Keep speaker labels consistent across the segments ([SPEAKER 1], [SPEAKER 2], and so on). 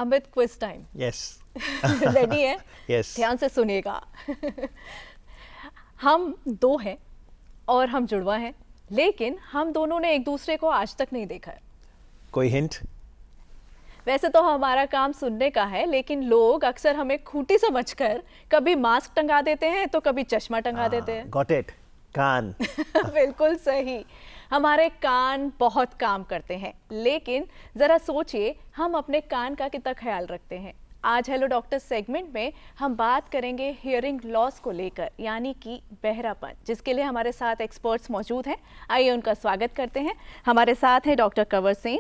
[SPEAKER 1] Amit, quiz time.
[SPEAKER 2] Yes.
[SPEAKER 1] Ready है?
[SPEAKER 2] Yes.
[SPEAKER 1] ध्यान से सुनिएगा। हम दो हैं और हम जुड़वा हैं, लेकिन हम दोनों ने एक दूसरे को आज तक नहीं देखा है।
[SPEAKER 2] कोई हिंट?
[SPEAKER 1] वैसे तो हमारा काम सुनने का है, लेकिन लोग अक्सर हमें खूंटी समझकर कभी मास्क टंगा देते हैं तो कभी चश्मा टंगा देते हैं।
[SPEAKER 2] गॉट इट, कान।
[SPEAKER 1] बिल्कुल सही। हमारे कान बहुत काम करते हैं, लेकिन जरा सोचिए हम अपने कान का कितना ख्याल रखते हैं। आज हेलो डॉक्टर सेगमेंट में हम बात करेंगे हियरिंग लॉस को लेकर, यानी कि बहरापन, जिसके लिए हमारे साथ एक्सपर्ट्स मौजूद हैं। आइए उनका स्वागत करते हैं। हमारे साथ हैं डॉक्टर कंवर सेन।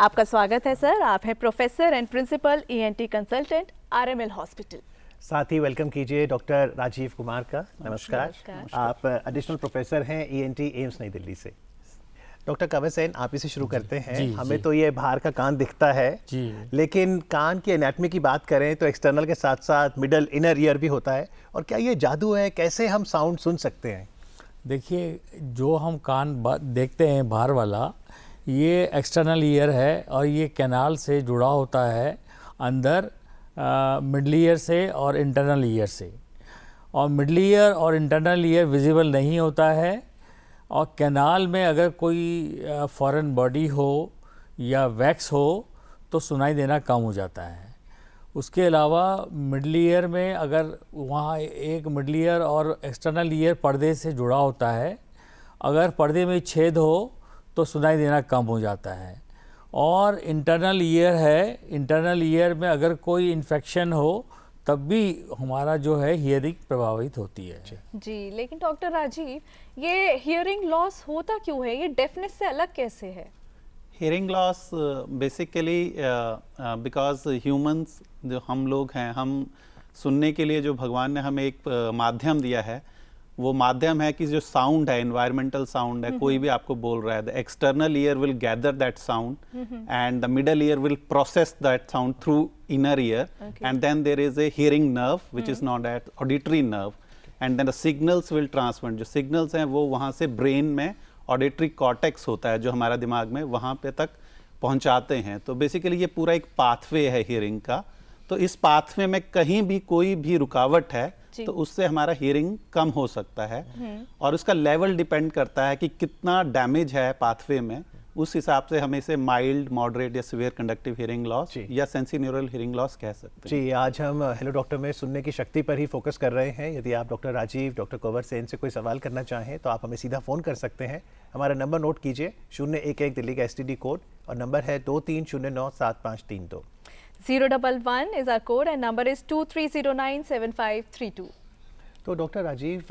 [SPEAKER 1] आपका स्वागत है सर। आप हैं professor and principal ENT consultant RML hospital.
[SPEAKER 2] साथ ही वेलकम कीजिए डॉक्टर राजीव कुमार का। नमस्कार। आप एडिशनल प्रोफेसर हैं ENT एम्स नई दिल्ली से। डॉक्टर कंवर सेन, आप इसे शुरू करते हैं। हमें तो ये बाहर का कान दिखता है जी, लेकिन कान की एनाटॉमी की बात करें तो एक्सटर्नल के साथ साथ मिडल इनर ईयर भी होता है। और क्या ये जादू है? कैसे हम साउंड सुन सकते हैं?
[SPEAKER 3] देखिए, जो हम कान देखते हैं बाहर वाला, ये एक्सटर्नल ईयर है और ये कैनाल से जुड़ा होता है अंदर मिडल ईयर से और इंटरनल ईयर से। और मिडल ईयर और इंटरनल ईयर विजिबल नहीं होता है, और कैनाल में अगर कोई फॉरेन बॉडी हो या वैक्स हो तो सुनाई देना कम हो जाता है। उसके अलावा मिडल ईयर में अगर वहाँ एक मिडल ईयर और एक्सटर्नल ईयर पर्दे से जुड़ा होता है, अगर पर्दे में छेद हो तो सुनाई देना कम हो जाता है। और इंटरनल ईयर है, इंटरनल ईयर में अगर कोई इन्फेक्शन हो तब भी हमारा जो है हियरिंग प्रभावित होती है।
[SPEAKER 1] जी, लेकिन डॉक्टर राजीव, ये हियरिंग लॉस होता क्यों है? ये डेफनेस से अलग कैसे है?
[SPEAKER 4] Hearing loss basically because humans जो हम लोग हैं, हम सुनने के लिए जो भगवान ने हमें एक माध्यम दिया है, वो माध्यम है कि जो साउंड है, एनवायरमेंटल साउंड है, कोई भी आपको बोल रहा है, the external ear will gather that sound and the middle ear will process that sound through inner ear, and then there is a hearing nerve which is known as auditory nerve, and then the signals will transmit. जो signals हैं वो वहाँ से brain में auditory cortex होता है जो हमारा दिमाग में, वहाँ पे तक पहुँचाते हैं। तो बेसिकली ये पूरा एक पाथवे है हियरिंग का। तो इस पाथवे में कहीं भी कोई भी रुकावट है तो उससे हमारा हियरिंग कम हो सकता है, और उसका लेवल डिपेंड करता है कि कितना डैमेज है पाथवे में। उस हिसाब से हमें इसे माइल्ड, मॉडरेट या सीवियर कंडक्टिव हियरिंग लॉस या सेंसिन्यूरल हियरिंग लॉस कह सकते हैं।
[SPEAKER 2] जी, आज हम हेलो डॉक्टर में सुनने की शक्ति पर ही फोकस कर रहे हैं। यदि आप डॉक्टर राजीव, डॉक्टर कंवर सेन से कोई सवाल करना चाहें तो आप हमें सीधा फ़ोन कर सकते हैं। हमारा नंबर नोट कीजिए, 011 दिल्ली का STD कोड, और नंबर है 23097532।
[SPEAKER 1] 011 is our code and number is 23097532।
[SPEAKER 2] तो डॉक्टर राजीव,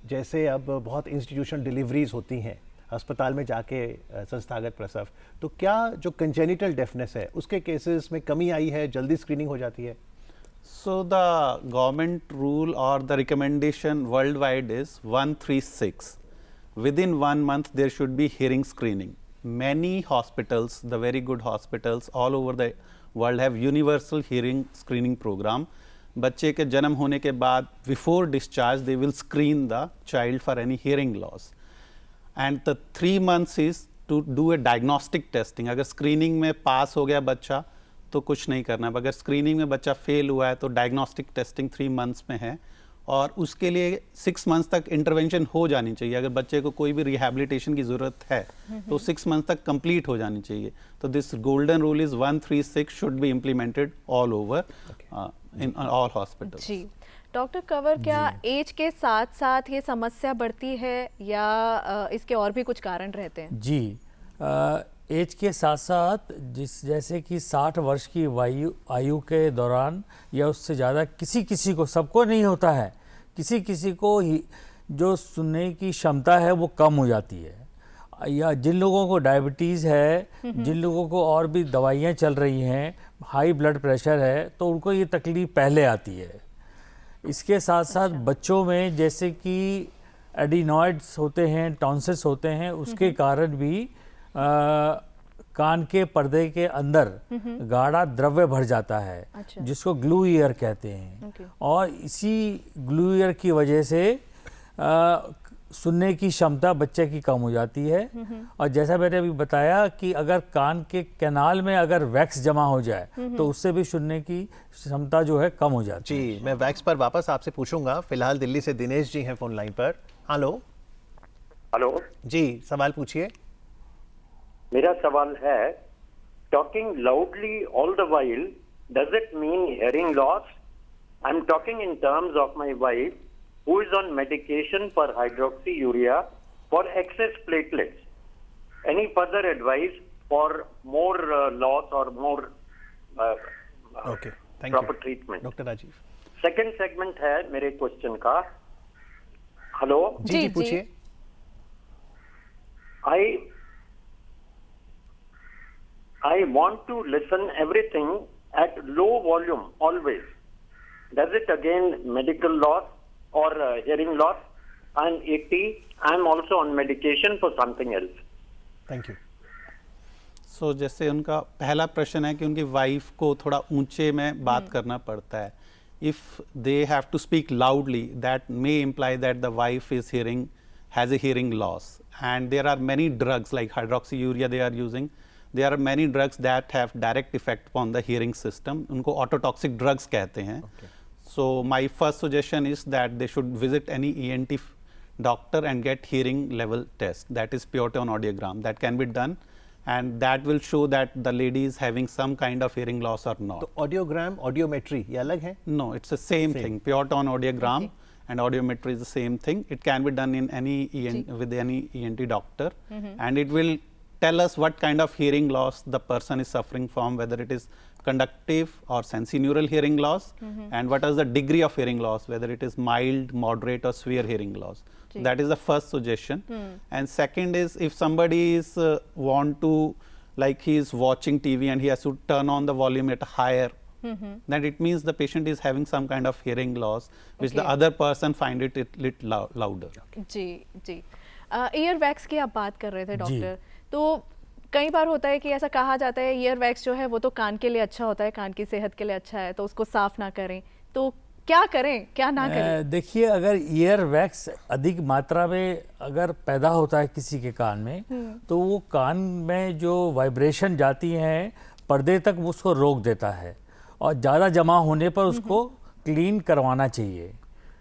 [SPEAKER 2] जैसे अब बहुत इंस्टीट्यूशन डिलीवरीज होती हैं, अस्पताल में जाके संस्थागत प्रसव, तो क्या जो कंजेनिटल डेफनेस है उसके केसेस में कमी आई है? जल्दी स्क्रीनिंग हो जाती है?
[SPEAKER 4] सो द गवर्नमेंट रूल और the recommendation world wide is 136. Within 1 month there should be hearing screening. Many hospitals, the very good hospitals all over the world have universal hearing screening program. बच्चे के जन्म होने के बाद before discharge they will screen the child for any hearing loss. And the 3 months is to do a diagnostic testing. अगर screening में पास हो गया बच्चा तो कुछ नहीं करना है, अगर स्क्रीनिंग में बच्चा फेल हुआ है तो डायग्नोस्टिक टेस्टिंग 3 months में है, और उसके लिए 6 months तक इंटरवेंशन हो जानी चाहिए। अगर बच्चे को कोई भी रिहैबिलिटेशन की ज़रूरत है तो 6 months तक कंप्लीट हो जानी चाहिए। तो this golden rule is 136 should be implemented all over in all hospitals.
[SPEAKER 1] जी डॉक्टर कंवर, क्या एज के साथ साथ ये समस्या बढ़ती है या इसके और भी कुछ कारण रहते हैं?
[SPEAKER 3] जी, एज के साथ साथ जैसे कि 60 वर्ष की आयु के दौरान या उससे ज़्यादा किसी को, सबको नहीं होता है, किसी को ही जो सुनने की क्षमता है वो कम हो जाती है, या जिन लोगों को डायबिटीज़ है, जिन लोगों को और भी दवाइयाँ चल रही हैं, हाई ब्लड प्रेशर है, तो उनको ये तकलीफ पहले आती है। इसके साथ साथ बच्चों में जैसे कि एडिनॉइड्स होते हैं, टॉन्सिल्स होते हैं, उसके कारण भी कान के पर्दे के अंदर गाढ़ा द्रव्य भर जाता है, जिसको ग्लू ईयर कहते हैं। और इसी ग्लू ईयर की वजह से सुनने की क्षमता बच्चे की कम हो जाती है। और जैसा मैंने अभी बताया कि अगर कान के कैनाल में अगर वैक्स जमा हो जाए तो उससे भी सुनने की क्षमता जो है कम हो जाती है।
[SPEAKER 2] जी, मैं वैक्स पर वापस आपसे पूछूंगा। फिलहाल दिल्ली से दिनेश जी हैं फोन लाइन पर। हेलो।
[SPEAKER 5] हेलो
[SPEAKER 2] जी, सवाल पूछिए।
[SPEAKER 5] मेरा सवाल है, talking loudly all the while does it mean hearing loss? I am talking in terms of my wife who is on medication for hydroxyurea for excess platelets. Any further advice for more loss or more
[SPEAKER 2] okay, thank
[SPEAKER 5] proper
[SPEAKER 2] you
[SPEAKER 5] treatment?
[SPEAKER 2] Doctor Rajiv.
[SPEAKER 5] Second segment है मेरे question का। Hello,
[SPEAKER 2] जी
[SPEAKER 1] जी,
[SPEAKER 2] जी
[SPEAKER 1] जी।
[SPEAKER 2] पूछिए।
[SPEAKER 5] I want to listen everything at low volume always. Does it again medical loss or hearing loss? I'm 80. I'm also on medication for something else.
[SPEAKER 2] Thank you.
[SPEAKER 4] So जैसे उनका पहला प्रश्न है कि उनकी वाइफ को थोड़ा ऊंचे में बात करना पड़ता है। If they have to speak loudly, that may imply that the wife is hearing has a hearing loss, and there are many drugs like hydroxyurea they are using. There are many drugs that have direct effect on the hearing system. उनको ototoxic drugs कहते हैं। So my first suggestion is that they should visit any ENT doctor and get hearing level test. That is Purton audiogram. That can be done, and that will show that the lady is having some kind of hearing loss or not.
[SPEAKER 2] तो audiogram, audiometry ये अलग है?
[SPEAKER 4] No, it's the same thing. Purton audiogram and audiometry is the same thing. It can be done in any with any ENT doctor, and it will tell us what kind of hearing loss the person is suffering from, whether it is conductive or sensorineural hearing loss, and what is the degree of hearing loss, whether it is mild, moderate or severe hearing loss. That is the first suggestion. And second is, if somebody is want to, like he is watching TV and he has to turn on the volume at higher, then it means the patient is having some kind of hearing loss, which the
[SPEAKER 1] Okay.
[SPEAKER 4] other person find it lit louder.
[SPEAKER 1] जी जी। Ear wax की आप बात कर रहे थे
[SPEAKER 3] जी।
[SPEAKER 1] Doctor, तो कई बार होता है कि ऐसा कहा जाता है ईयर वैक्स जो है वो तो कान के लिए अच्छा होता है, कान की सेहत के लिए अच्छा है, तो उसको साफ ना करें, तो क्या करें, क्या ना करें?
[SPEAKER 3] देखिए, अगर ईयर वैक्स अधिक मात्रा में अगर पैदा होता है किसी के कान में, तो वो कान में जो वाइब्रेशन जाती हैं पर्दे तक उसको रोक देता है, और ज़्यादा जमा होने पर उसको क्लीन करवाना चाहिए।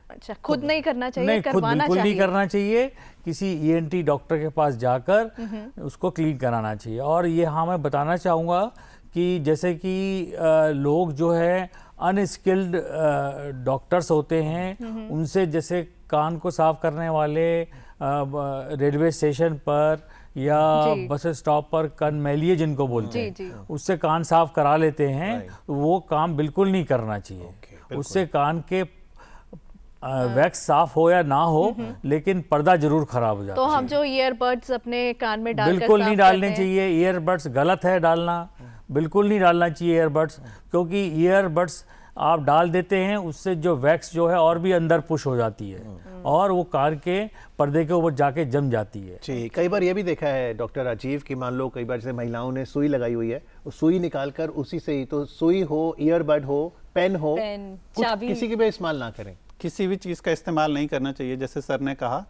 [SPEAKER 1] अच्छा, खुद नहीं करना चाहिए,
[SPEAKER 3] नहीं, खुद
[SPEAKER 1] करवाना
[SPEAKER 3] बिल्कुल नहीं
[SPEAKER 1] चाहिए?
[SPEAKER 3] करना चाहिए। किसी ENT डॉक्टर के पास जाकर उसको क्लीन कराना चाहिए। और ये हाँ, मैं बताना चाहूँगा कि जैसे कि लोग जो है अनस्किल्ड डॉक्टर्स होते हैं, उनसे जैसे कान को साफ करने वाले रेलवे स्टेशन पर या
[SPEAKER 1] जी।
[SPEAKER 3] बस स्टॉप पर कान मैलिए जिनको बोलते
[SPEAKER 1] जी,
[SPEAKER 3] हैं,
[SPEAKER 1] जी।
[SPEAKER 3] उससे कान साफ करा लेते हैं, तो वो काम बिल्कुल नहीं करना चाहिए।
[SPEAKER 2] बिल्कुल।
[SPEAKER 3] उससे कान के वैक्स साफ हो या ना हो, लेकिन पर्दा जरूर खराब हो जाता
[SPEAKER 1] तो
[SPEAKER 3] है।
[SPEAKER 1] हम जो ईयरबड्स अपने कान में डालकर
[SPEAKER 3] बिल्कुल
[SPEAKER 1] साफ
[SPEAKER 3] नहीं
[SPEAKER 1] करते
[SPEAKER 3] डालने
[SPEAKER 1] हैं,
[SPEAKER 3] चाहिए ईयरबड्स, गलत है डालना, बिल्कुल नहीं डालना चाहिए ईयरबड्स, क्योंकि ईयरबड्स आप डाल देते हैं उससे जो वैक्स जो है और भी अंदर पुश हो जाती है और वो कान के पर्दे के ऊपर जाके जम जाती है।
[SPEAKER 2] जी, कई बार ये भी देखा है डॉक्टर राजीव कि मान लो कई बार जैसे महिलाओं ने सुई लगाई हुई है, वो सुई निकालकर उसी से ही, तो सुई हो, ईयरबड हो, पेन हो,
[SPEAKER 1] पेन,
[SPEAKER 2] कुछ
[SPEAKER 1] चाबी।
[SPEAKER 2] किसी की भी इस्तेमाल ना करें।
[SPEAKER 4] किसी भी चीज़ का इस्तेमाल नहीं करना चाहिए, जैसे सर ने कहा,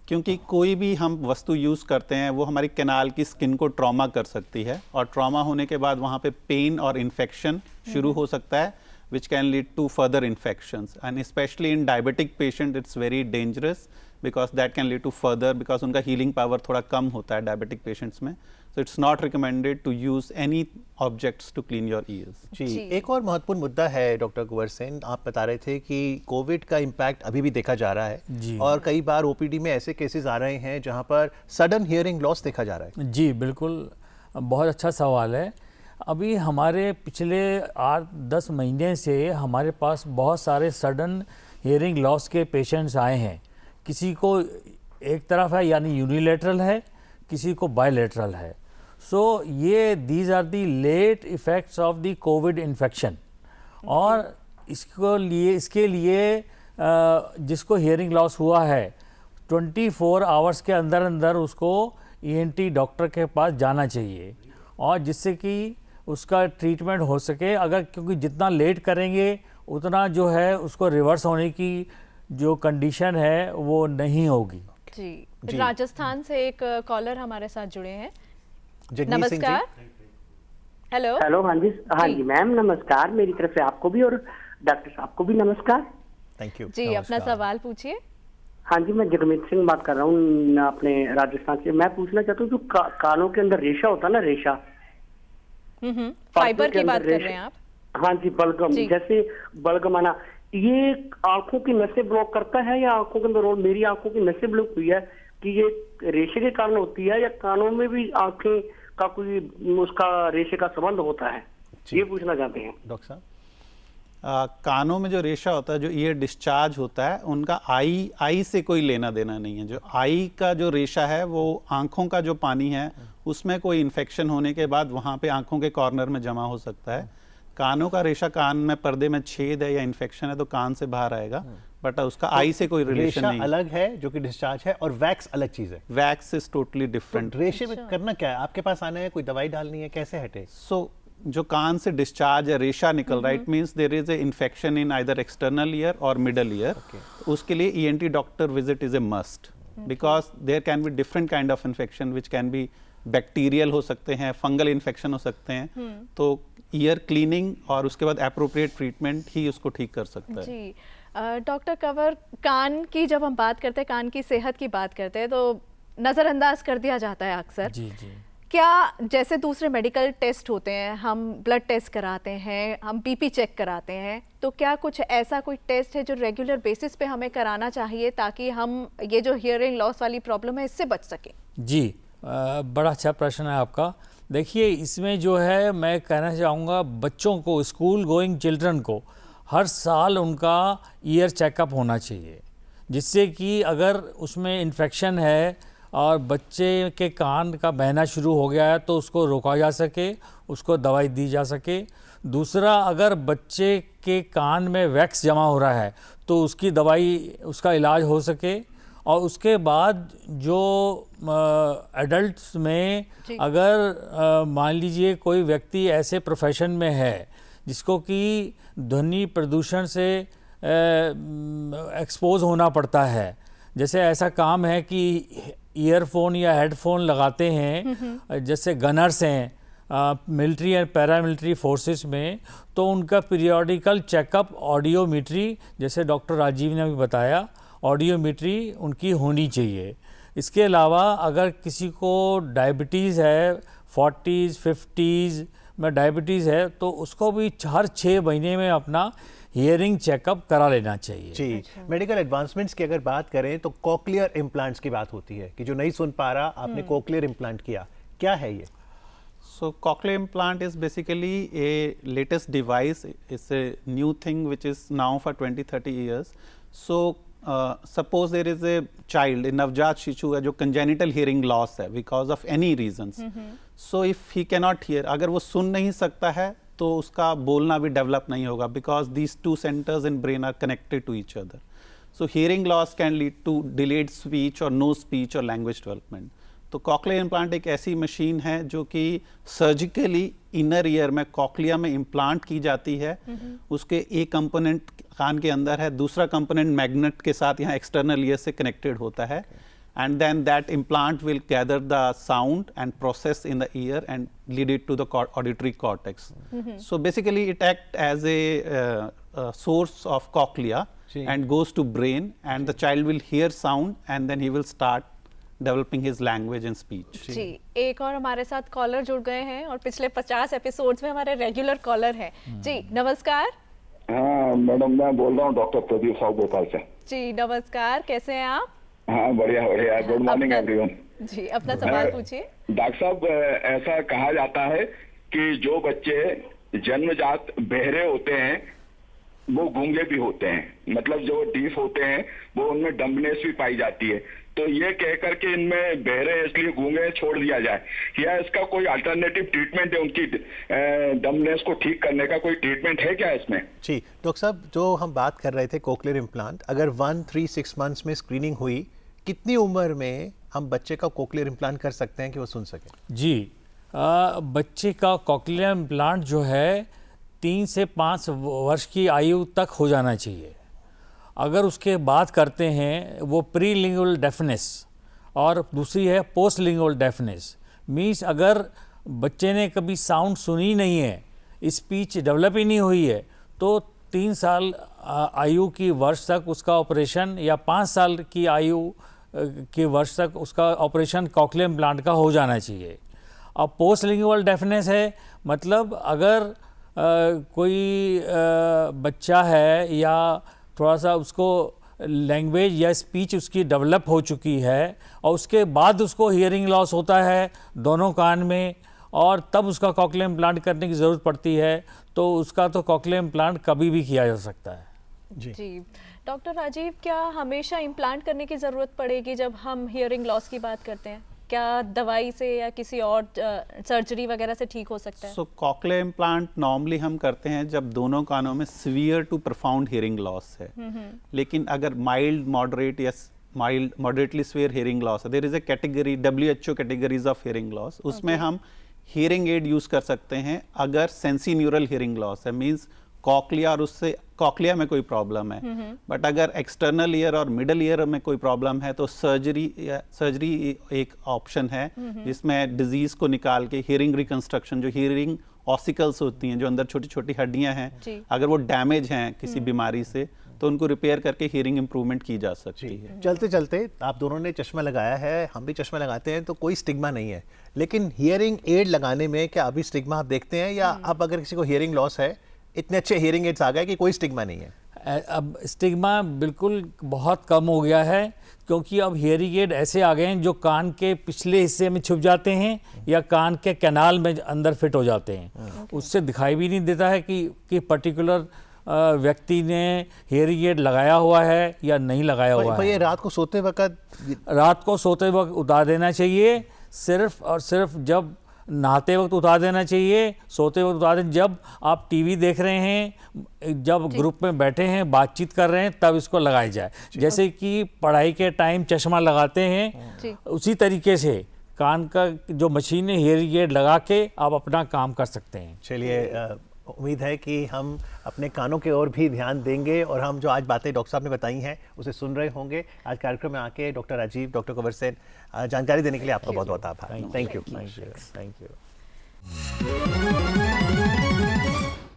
[SPEAKER 4] क्योंकि कोई भी हम वस्तु यूज़ करते हैं वो हमारी कैनाल की स्किन को ट्रॉमा कर सकती है, और ट्रॉमा होने के बाद वहाँ पे पेन और इन्फेक्शन शुरू हो सकता है, which can lead to further infections, and especially in diabetic patient it's very dangerous because that can lead to further, because उनका healing power थोड़ा कम होता है diabetic patients में, so it's not recommended to use any objects to clean your ears.
[SPEAKER 2] जी,
[SPEAKER 1] जी।
[SPEAKER 2] एक और महत्वपूर्ण मुद्दा है डॉक्टर कुंवर सेन, आप बता रहे थे कि कोविड का इम्पैक्ट अभी भी देखा जा रहा है
[SPEAKER 3] जी।
[SPEAKER 2] और कई बार ओपीडी में ऐसे केसेस आ रहे हैं जहां पर सडन हियरिंग लॉस देखा जा रहा है।
[SPEAKER 3] जी बिल्कुल, बहुत अच्छा सवाल है। अभी हमारे पिछले 8-10 महीने से हमारे पास बहुत सारे सडन हियरिंग लॉस के पेशेंट्स आए हैं। किसी को एक तरफ है यानी यूनिलेटरल है, किसी को बायलेटरल है। सो ये these are the late effects of the covid infection, और इसके लिए जिसको हियरिंग लॉस हुआ है 24 आवर्स के अंदर अंदर उसको ENT डॉक्टर के पास जाना चाहिए, और जिससे कि उसका ट्रीटमेंट हो सके। अगर क्योंकि जितना लेट करेंगे उतना जो है उसको रिवर्स होने की जो कंडीशन है वो नहीं होगी।
[SPEAKER 1] जी, राजस्थान से एक कॉलर हमारे साथ जुड़े हैं।
[SPEAKER 2] जगमीत सिंह
[SPEAKER 1] नमस्कार। हेलो।
[SPEAKER 6] हेलो, हाँ जी मैम, नमस्कार मेरी तरफ से आपको भी और डॉक्टर साहब को भी नमस्कार।
[SPEAKER 2] थैंक यू
[SPEAKER 1] जी, अपना सवाल पूछिए।
[SPEAKER 6] हाँ जी, मैं जगमीत सिंह बात कर रहा हूँ अपने राजस्थान से। मैं पूछना चाहता हूँ जो कानों के अंदर रेशा होता है ना, रेशा
[SPEAKER 1] फाइबर की बात कर रहे हैं आप?
[SPEAKER 6] हाँ जी, बलगम, जैसे बलगम आना, ये आंखों की नसें ब्लॉक करता है या आंखों के अंदर? और मेरी आंखों की नसें ब्लॉक हुई है कि ये रेशे के कारण होती है या कानों में भी आंखें का कोई उसका रेशे का संबंध होता है, ये पूछना चाहते हैं
[SPEAKER 2] डॉक्टर साहब।
[SPEAKER 4] कानों में जो रेशा होता है, जो ईयर डिस्चार्ज होता है, उनका आई से कोई लेना देना नहीं है। जो आई का जो रेशा है वो आंखों का जो पानी है उसमें कोई इन्फेक्शन होने के बाद वहाँ पे आंखों के कॉर्नर में जमा हो सकता है। कानों का रेशा, कान में पर्दे में छेद है या इन्फेक्शन है तो कान से बाहर आएगा, बट उसका आई से कोई रिलेशन नहीं।
[SPEAKER 2] अलग है जो कि डिस्चार्ज है, और वैक्स अलग चीज है।
[SPEAKER 4] Wax is totally different.
[SPEAKER 2] रेशे में करना क्या है? आपके पास आना है, कोई दवाई डालनी है, कैसे हटे?
[SPEAKER 4] सो जो कान से डिस्चार्ज या रेशा निकल रहा है, it means there is a infection in either external ear और मिडल ईयर। उसके लिए ENT doctor visit is a must, because there can be different kind of infection which can be bacterial हो सकते हैं, फंगल इन्फेक्शन हो सकते हैं। तो ईयर क्लीनिंग और उसके बाद एप्रोप्रिएट ट्रीटमेंट ही उसको ठीक कर सकता है।
[SPEAKER 1] जी, डॉक्टर कंवर, कान की जब हम बात करते हैं, कान की सेहत की बात करते हैं, तो नज़रअंदाज कर दिया जाता है अक्सर।
[SPEAKER 3] जी जी।
[SPEAKER 1] क्या जैसे दूसरे मेडिकल टेस्ट होते हैं, हम ब्लड टेस्ट कराते हैं, हम बीपी चेक कराते हैं, तो क्या कुछ ऐसा कोई टेस्ट है जो रेगुलर बेसिस पे हमें कराना चाहिए ताकि हम ये जो हियरिंग लॉस वाली प्रॉब्लम है इससे बच सकें?
[SPEAKER 3] जी, बड़ा अच्छा प्रश्न है आपका। देखिए, इसमें जो है मैं कहना चाहूँगा, बच्चों को, स्कूल गोइंग चिल्ड्रन को हर साल उनका ईयर चेकअप होना चाहिए, जिससे कि अगर उसमें इन्फेक्शन है और बच्चे के कान का बहना शुरू हो गया है तो उसको रोका जा सके, उसको दवाई दी जा सके। दूसरा, अगर बच्चे के कान में वैक्स जमा हो रहा है तो उसकी दवाई, उसका इलाज हो सके। और उसके बाद जो एडल्ट्स में अगर मान लीजिए कोई व्यक्ति ऐसे प्रोफेशन में है जिसको कि ध्वनि प्रदूषण से एक्सपोज होना पड़ता है, जैसे ऐसा काम है कि ईयरफोन या हेडफोन लगाते हैं, जैसे गनर्स हैं मिलिट्री एंड पैरामिलिट्री फोर्सेस में, तो उनका पीरियोडिकल चेकअप, ऑडियोमेट्री, जैसे डॉक्टर राजीव ने भी बताया, ऑडियोमेट्री उनकी होनी चाहिए। इसके अलावा अगर किसी को डायबिटीज़ है, 40s 50s में डायबिटीज़ है, तो उसको भी हर 6 महीने में अपना हियरिंग चेकअप करा लेना चाहिए।
[SPEAKER 2] जी। अच्छा। मेडिकल एडवांसमेंट्स की अगर बात करें तो कॉक्लियर इम्प्लांट्स की बात होती है कि जो नहीं सुन पा रहा, आपने कॉक्लियर इम्प्लांट किया, क्या है ये?
[SPEAKER 4] So cochlear implant is basically a latest device. It's a new thing which is now for 20-30 years. So suppose there is a child, a navjat शिशु है जो congenital hearing loss है because of any reasons. So if he cannot hear, अगर वो सुन नहीं सकता है तो उसका बोलना भी डेवलप नहीं होगा, because these two centers in brain are connected to each other. So hearing loss can lead to delayed speech or no speech or language development. तो कॉक्लियर इम्प्लांट एक ऐसी मशीन है जो कि सर्जिकली इनर ईयर में, cochlea में implant की जाती है। उसके एक कंपोनेंट कान के अंदर है, दूसरा कंपोनेंट मैग्नेट के साथ यहाँ एक्सटर्नल ईयर से कनेक्टेड होता है, and then that implant will gather the sound and process in the ear and lead it to the auditory cortex. So basically it act as a source of cochlea and goes to brain, and the child will hear sound and then he will start developing his language and speech.
[SPEAKER 1] जी, एक और हमारे साथ collar जुड़ गए हैं और पिछले 50 episodes में हमारे रेगुलर कॉलर हैं। जी, नमस्कार।
[SPEAKER 7] हाँ मैडम, मैं बोल रहा हूँ डॉक्टर प्रदीप साहू भोपाल से।
[SPEAKER 1] जी, नमस्कार, कैसे हैं आप?
[SPEAKER 7] हाँ बढ़िया बढ़िया, गुड मॉर्निंग एवरीवन।
[SPEAKER 1] जी, अपना सवाल पूछिए।
[SPEAKER 7] डॉक्टर साहब, ऐसा कहा जाता है कि जो बच्चे जन्मजात बहरे होते हैं वो गूंगे भी होते हैं, मतलब जो डीफ होते हैं वो उनमें डम्बनेस भी पाई जाती है। तो ये कहकर के इनमें बहरे इसलिए गूंगे छोड़ दिया जाए, या इसका कोई अल्टरनेटिव ट्रीटमेंट है? उनकी डम्बनेस को ठीक करने का कोई ट्रीटमेंट है क्या इसमें?
[SPEAKER 2] जी डॉक्टर साहब, जो हम बात कर रहे थे कॉक्लियर इम्प्लांट, अगर 1-3-6 मंथ्स में स्क्रीनिंग हुई, कितनी उम्र में हम बच्चे का कॉक्लियर इम्प्लांट कर सकते हैं कि वो सुन सके?
[SPEAKER 3] जी, बच्चे का कॉक्लियर इम्प्लांट जो है 3 से 5 वर्ष की आयु तक हो जाना चाहिए। अगर उसके बात करते हैं वो प्रीलिंगुअल डेफनेस और दूसरी है पोस्ट लिंगुअल डेफनेस। मीन्स अगर बच्चे ने कभी साउंड सुनी नहीं है, स्पीच डेवलप ही नहीं हुई है, तो 3 साल आयु की वर्ष तक उसका ऑपरेशन या 5 साल की आयु के वर्ष तक उसका ऑपरेशन कॉक्लियर इम्प्लांट का हो जाना चाहिए। अब पोस्ट लिंगुअल डेफनेस है, मतलब अगर कोई बच्चा है या थोड़ा सा उसको लैंग्वेज या स्पीच उसकी डेवलप हो चुकी है और उसके बाद उसको हियरिंग लॉस होता है दोनों कान में और तब उसका कॉक्लियर इम्प्लांट करने की ज़रूरत पड़ती है, तो उसका तो कॉक्लियर इम्प्लांट कभी भी किया जा सकता है।
[SPEAKER 1] जी डॉक्टर राजीव, क्या हमेशा इम्प्लांट करने की ज़रूरत पड़ेगी जब हम हियरिंग लॉस की बात करते हैं? क्या दवाई से या किसी और सर्जरी वगैरह से ठीक हो सकता है?
[SPEAKER 4] सो कॉक्लियर इम्प्लांट नॉर्मली हम करते हैं जब दोनों कानों में severe to profound hearing loss है। लेकिन अगर माइल्ड, मॉडरेट या mild moderately severe hearing loss है, there is a category, WHO categories of hearing loss, उसमें हम हियरिंग एड यूज कर सकते हैं अगर सेंसीन्यूरल हियरिंग लॉस है, मींस कॉक्लिया और उससे कॉक्लिया में कोई प्रॉब्लम है। बट अगर एक्सटर्नल ईयर और मिडल ईयर में कोई प्रॉब्लम है तो सर्जरी एक ऑप्शन है जिसमें डिजीज को निकाल के हियरिंग रिकंस्ट्रक्शन, जो हियरिंग ऑसिकल्स होती हैं जो अंदर छोटी छोटी हड्डियां हैं, अगर वो डैमेज हैं किसी बीमारी से तो उनको रिपेयर करके हियरिंग इंप्रूवमेंट की जा सकती है।
[SPEAKER 2] चलते चलते आप दोनों ने चश्मा लगाया है, हम भी चश्मा लगाते हैं, तो कोई स्टिग्मा नहीं है, लेकिन हियरिंग एड लगाने में क्या अभी स्टिग्मा आप देखते हैं, या अब अगर किसी को हियरिंग लॉस है, इतने अच्छे हियरिंग एड्स आ गए कि कोई स्टिग्मा नहीं है?
[SPEAKER 3] अब स्टिग्मा बिल्कुल बहुत कम हो गया है, क्योंकि अब हियरिंग एड ऐसे आ गए हैं जो कान के पिछले हिस्से में छुप जाते हैं या कान के कैनाल में अंदर फिट हो जाते हैं। उससे दिखाई भी नहीं देता है कि पर्टिकुलर व्यक्ति ने हियरिंग एड लगाया हुआ है या नहीं लगाया हुआ है।
[SPEAKER 2] ये रात को सोते वक्त
[SPEAKER 3] उतार देना चाहिए, सिर्फ और सिर्फ जब नहाते वक्त उतार देना चाहिए, सोते वक्त उतार देना। जब आप टीवी देख रहे हैं, जब ग्रुप में बैठे हैं, बातचीत कर रहे हैं, तब इसको लगाया जाए। जैसे कि पढ़ाई के टाइम चश्मा लगाते हैं, उसी तरीके से कान का जो मशीन है हियरिंग एड लगा के आप अपना काम कर सकते हैं।
[SPEAKER 2] चलिए, उम्मीद है कि हम अपने कानों के ओर भी ध्यान देंगे और हम जो आज बातें डॉक्टर साहब ने बताई हैं उसे सुन रहे होंगे। आज कार्यक्रम में आके डॉक्टर राजीव, डॉक्टर कंवर सेन जानकारी देने के लिए आपका बहुत बहुत आभार। Thank you.